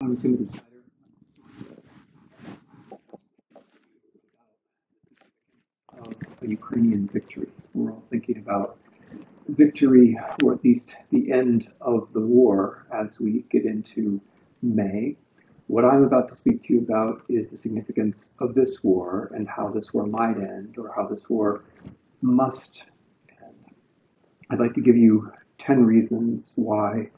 I'm Timothy Snyder. Of a Ukrainian victory. We're all thinking about victory, or at least the end of the war, as we get into May. What I'm about to speak to you about is the significance of this war and how this war might end, or how this war must end. I'd like to give you 10 reasons why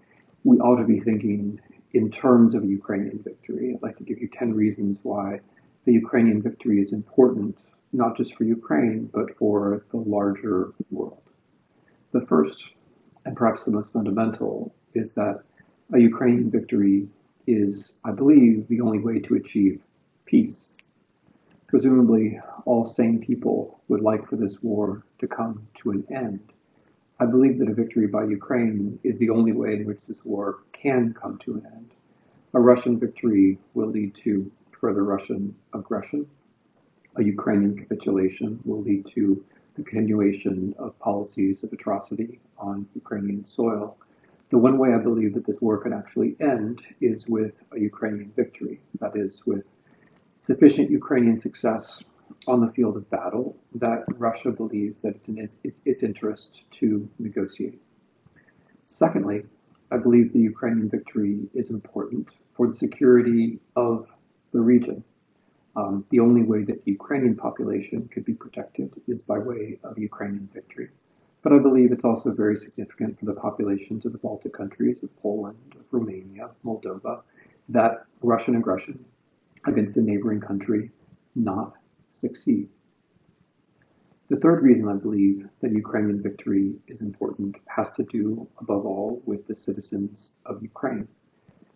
we ought to be thinking in terms of a Ukrainian victory. I'd like to give you 10 reasons why the Ukrainian victory is important, not just for Ukraine, but for the larger world. The first, and perhaps the most fundamental, is that a Ukrainian victory is, I believe, the only way to achieve peace. Presumably, all sane people would like for this war to come to an end. I believe that a victory by Ukraine is the only way in which this war can come to an end. A Russian victory will lead to further Russian aggression. A Ukrainian capitulation will lead to the continuation of policies of atrocity on Ukrainian soil. The one way I believe that this war can actually end is with a Ukrainian victory, that is, with sufficient Ukrainian success on the field of battle that Russia believes that it's in its interest to negotiate. Secondly, I believe the Ukrainian victory is important for the security of the region. The only way that the Ukrainian population could be protected is by way of Ukrainian victory. But I believe it's also very significant for the populations of the Baltic countries, of Poland, of Romania, Moldova, that Russian aggression against a neighboring country not succeed. The third reason I believe that Ukrainian victory is important has to do, above all, with the citizens of Ukraine.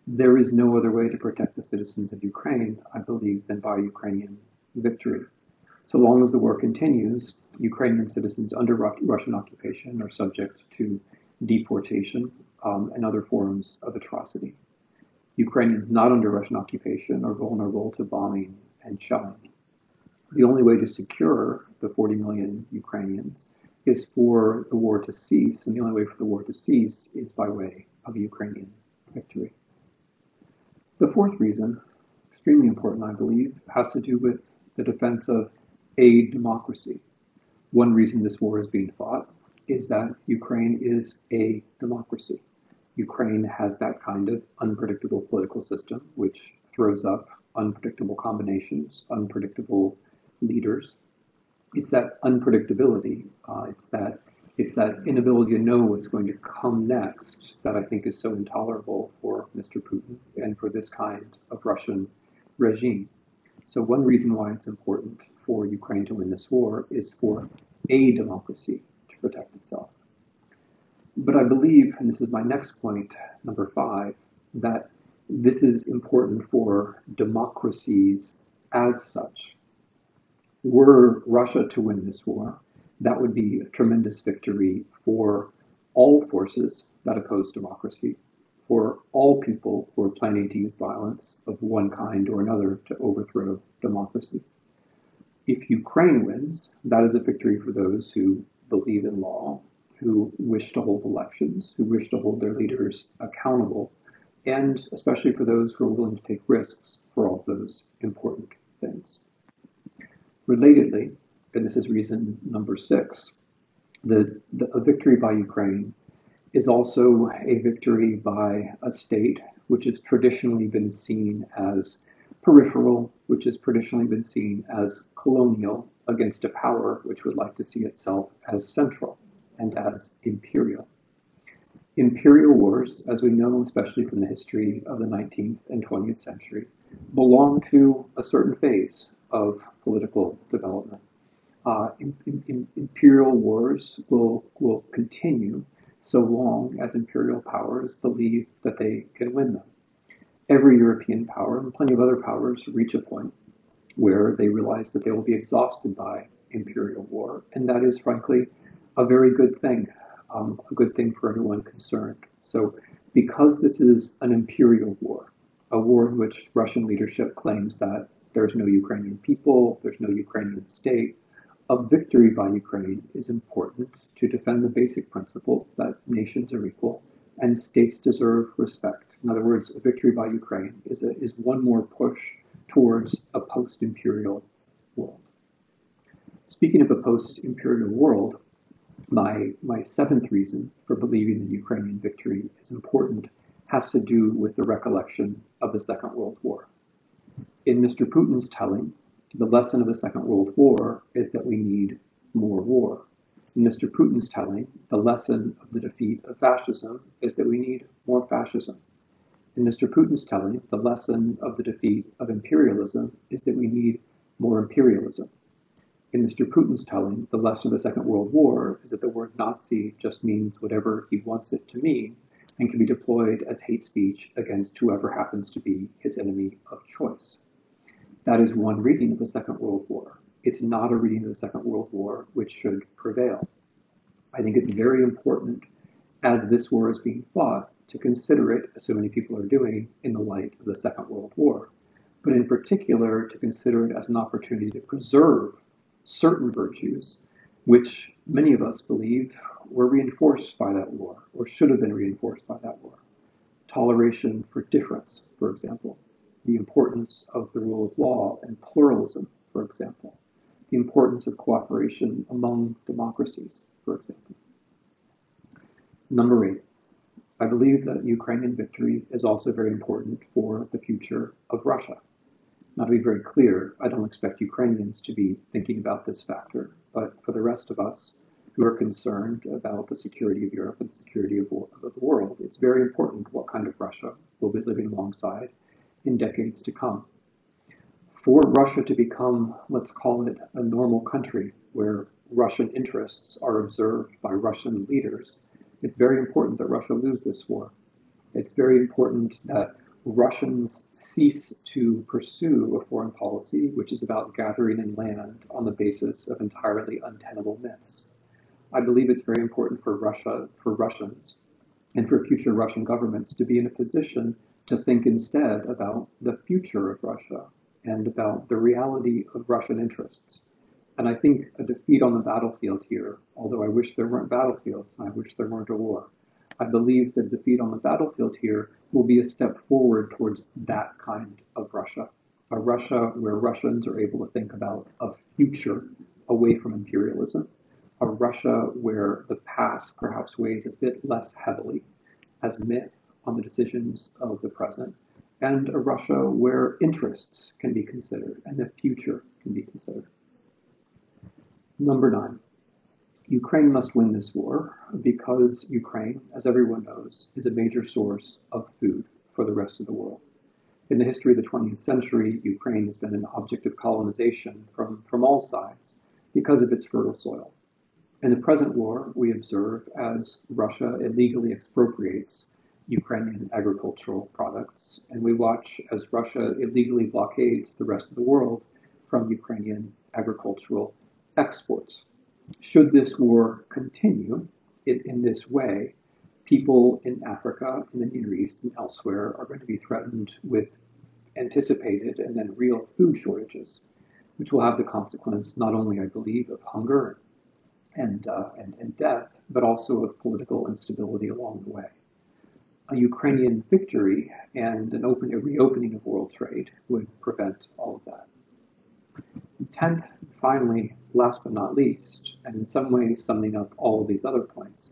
There is no other way to protect the citizens of Ukraine, I believe, than by Ukrainian victory. So long as the war continues, Ukrainian citizens under Russian occupation are subject to deportation and other forms of atrocity. Ukrainians not under Russian occupation are vulnerable to bombing and shelling. The only way to secure the 40 million Ukrainians is for the war to cease, and the only way for the war to cease is by way of a Ukrainian victory. The fourth reason, extremely important I believe, has to do with the defense of a democracy. One reason this war is being fought is that Ukraine is a democracy. Ukraine has that kind of unpredictable political system which throws up unpredictable combinations, unpredictable leaders. It's that unpredictability, it's that inability to know what's going to come next that I think is so intolerable for Mr. Putin and for this kind of Russian regime. So one reason why it's important for Ukraine to win this war is for a democracy to protect itself. But I believe, and this is my next point, number 5, that this is important for democracies as such. Were Russia to win this war, that would be a tremendous victory for all forces that oppose democracy, for all people who are planning to use violence of one kind or another to overthrow democracies. If Ukraine wins, that is a victory for those who believe in law, who wish to hold elections, who wish to hold their leaders accountable, and especially for those who are willing to take risks for all those important things. Relatedly, and this is reason number 6, a victory by Ukraine is also a victory by a state which has traditionally been seen as peripheral, which has traditionally been seen as colonial against a power which would like to see itself as central and as imperial. Imperial wars, as we know, especially from the history of the 19th and 20th century, belong to a certain phase of political development. Imperial wars will continue so long as imperial powers believe that they can win them. Every European power and plenty of other powers reach a point where they realize that they will be exhausted by imperial war, and that is frankly a very good thing, a good thing for everyone concerned. So because this is an imperial war, a war in which Russian leadership claims that there's no Ukrainian people, there's no Ukrainian state, a victory by Ukraine is important to defend the basic principle that nations are equal, and states deserve respect. In other words, a victory by Ukraine is one more push towards a post-imperial world. Speaking of a post-imperial world, my seventh reason for believing the Ukrainian victory is important has to do with the recollection of the Second World War. In Mr. Putin's telling, the lesson of the Second World War is that we need more war. In Mr. Putin's telling, the lesson of the defeat of fascism is that we need more fascism. In Mr. Putin's telling, the lesson of the defeat of imperialism is that we need more imperialism. In Mr. Putin's telling, the lesson of the Second World War is that the word Nazi just means whatever he wants it to mean and can be deployed as hate speech against whoever happens to be his enemy of choice. That is one reading of the Second World War. It's not a reading of the Second World War which should prevail. I think it's very important, as this war is being fought, to consider it, as so many people are doing, in the light of the Second World War, but in particular to consider it as an opportunity to preserve certain virtues which many of us believe were reinforced by that war, or should have been reinforced by that war. Toleration for difference, for example. The importance of the rule of law and pluralism, for example. The importance of cooperation among democracies, for example. Number 8, I believe that Ukrainian victory is also very important for the future of Russia. Now, to be very clear, I don't expect Ukrainians to be thinking about this factor, but for the rest of us who are concerned about the security of Europe and the security of the world, it's very important what kind of Russia we'll be living alongside in decades to come. For Russia to become, let's call it, a normal country where Russian interests are observed by Russian leaders, it's very important that Russia lose this war. It's very important that Russians cease to pursue a foreign policy which is about gathering in land on the basis of entirely untenable myths. I believe it's very important for Russia, for Russians, and for future Russian governments to be in a position to think instead about the future of Russia and about the reality of Russian interests. And I think a defeat on the battlefield here, although I wish there weren't battlefields, I wish there weren't a war, I believe that defeat on the battlefield here will be a step forward towards that kind of Russia, a Russia where Russians are able to think about a future away from imperialism, a Russia where the past perhaps weighs a bit less heavily as myth on the decisions of the present, and a Russia where interests can be considered and the future can be considered. Number 9. Ukraine must win this war because Ukraine, as everyone knows, is a major source of food for the rest of the world. In the history of the 20th century, Ukraine has been an object of colonization from all sides because of its fertile soil. In the present war, we observe as Russia illegally expropriates Ukrainian agricultural products, and we watch as Russia illegally blockades the rest of the world from Ukrainian agricultural exports. Should this war continue in this way, people in Africa, in the Near East, and elsewhere are going to be threatened with anticipated and then real food shortages, which will have the consequence not only, I believe, of hunger and death, but also of political instability along the way. A Ukrainian victory and a reopening of world trade would prevent all of that. 10th, finally, last but not least, and in some ways summing up all of these other points,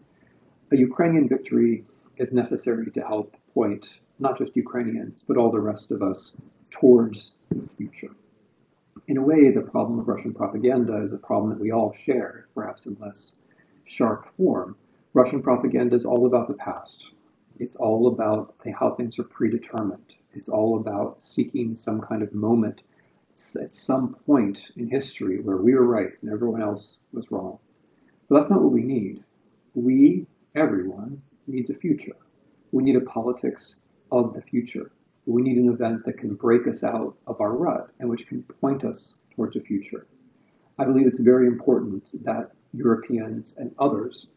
a Ukrainian victory is necessary to help point not just Ukrainians, but all the rest of us towards the future. In a way, the problem of Russian propaganda is a problem that we all share, perhaps in less sharp form. Russian propaganda is all about the past. It's all about how things are predetermined. It's all about seeking some kind of moment at some point in history where we were right and everyone else was wrong. But that's not what we need. Everyone, needs a future. We need a politics of the future. We need an event that can break us out of our rut and which can point us towards a future. I believe it's very important that Europeans and others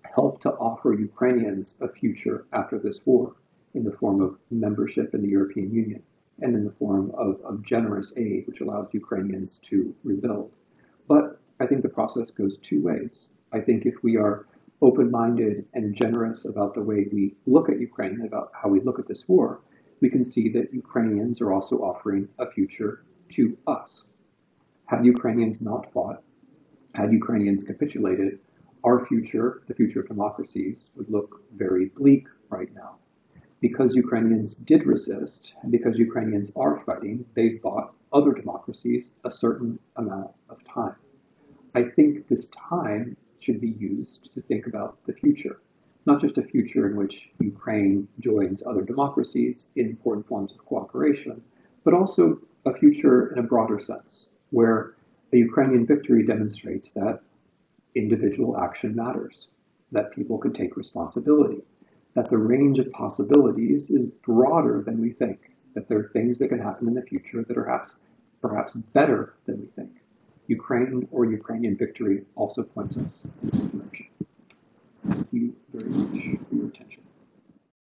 help to offer Ukrainians a future after this war in the form of membership in the European Union and in the form of generous aid, which allows Ukrainians to rebuild. But I think the process goes two ways. I think if we are open-minded and generous about the way we look at Ukraine, about how we look at this war, we can see that Ukrainians are also offering a future to us. Had Ukrainians not fought, had Ukrainians capitulated, our future, the future of democracies, would look very bleak right now. Because Ukrainians did resist, and because Ukrainians are fighting, they've bought other democracies a certain amount of time. I think this time should be used to think about the future, not just a future in which Ukraine joins other democracies in important forms of cooperation, but also a future in a broader sense, where a Ukrainian victory demonstrates that individual action matters, that people can take responsibility, that the range of possibilities is broader than we think, that there are things that can happen in the future that are perhaps better than we think. Ukraine or Ukrainian victory also points us in this direction. Thank you very much for your attention.